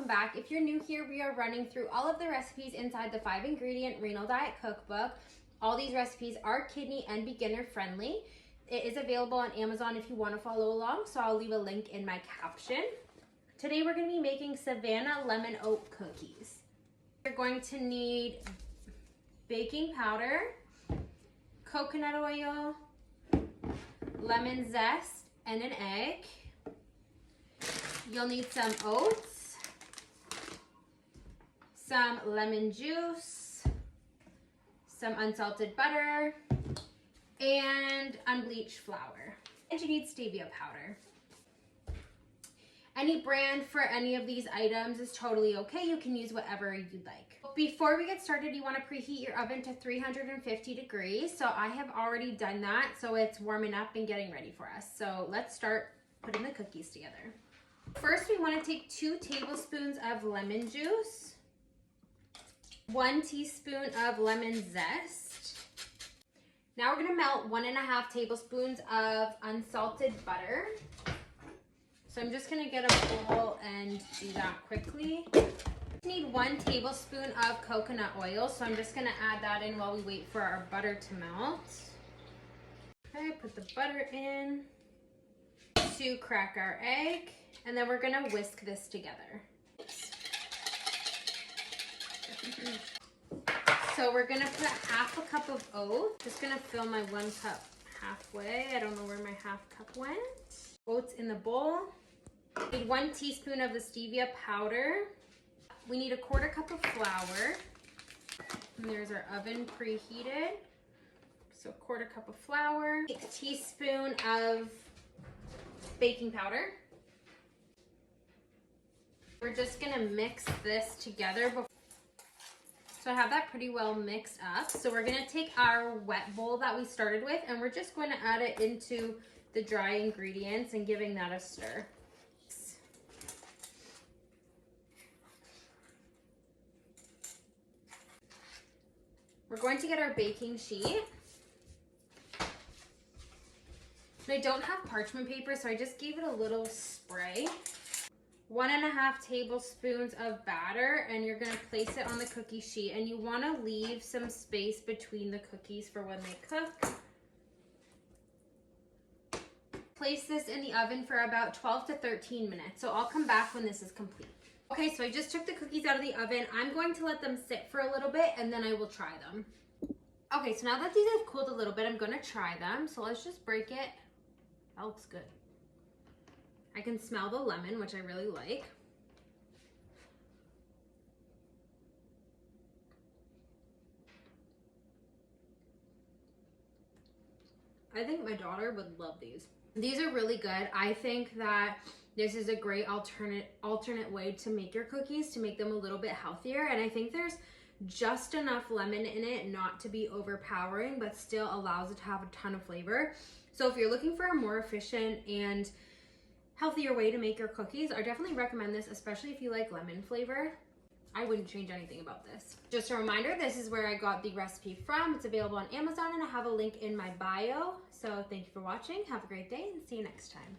welcome back. If you're new here, we are running through all of the recipes inside the 5-ingredient Renal Diet Cookbook. All these recipes are kidney and beginner friendly. It is available on Amazon if you want to follow along, so I'll leave a link in my caption. Today we're going to be making Savannah lemon oat cookies. You're going to need baking powder, coconut oil, lemon zest, and an egg. You'll need some oats, some lemon juice, some unsalted butter, and unbleached flour. And you need stevia powder. Any brand for any of these items is totally okay. You can use whatever you'd like. Before we get started, you want to preheat your oven to 350 degrees. So I have already done that, so it's warming up and getting ready for us. So let's start putting the cookies together. First, we want to take 2 tablespoons of lemon juice, 1 teaspoon of lemon zest. Now we're going to melt 1.5 tablespoons of unsalted butter. So I'm just going to get a bowl and do that quickly. We need 1 tablespoon of coconut oil, so I'm just going to add that in while we wait for our butter to melt. Okay, put the butter in. To crack our egg, and then we're gonna whisk this together. So we're gonna put 1/2 cup of oats. Just gonna fill my 1 cup halfway. I don't know where my 1/2 cup went. Oats in the bowl. We need 1 teaspoon of the stevia powder. We need 1/4 cup of flour. And there's our oven preheated. So 1/4 cup of flour. A teaspoon of baking powder. We're just gonna mix this together. So I have that pretty well mixed up. So we're gonna take our wet bowl that we started with, and we're just going to add it into the dry ingredients and giving that a stir. We're going to get our baking sheet. I don't have parchment paper, so I just gave it a little spray. 1.5 tablespoons of batter, and you're gonna place it on the cookie sheet, and you wanna leave some space between the cookies for when they cook. Place this in the oven for about 12 to 13 minutes, so I'll come back when this is complete. Okay, so I just took the cookies out of the oven. I'm going to let them sit for a little bit, and then I will try them. Okay, so now that these have cooled a little bit, I'm gonna try them, so let's just break it. That looks good. I can smell the lemon, which I really like. I think my daughter would love these. These are really good. I think that this is a great alternate way to make your cookies, to make them a little bit healthier. And I think there's just enough lemon in it not to be overpowering, but still allows it to have a ton of flavor. So if you're looking for a more efficient and healthier way to make your cookies, I definitely recommend this, especially if you like lemon flavor. I wouldn't change anything about this. Just a reminder, this is where I got the recipe from. It's available on Amazon, and I have a link in my bio. So thank you for watching. Have a great day, and see you next time.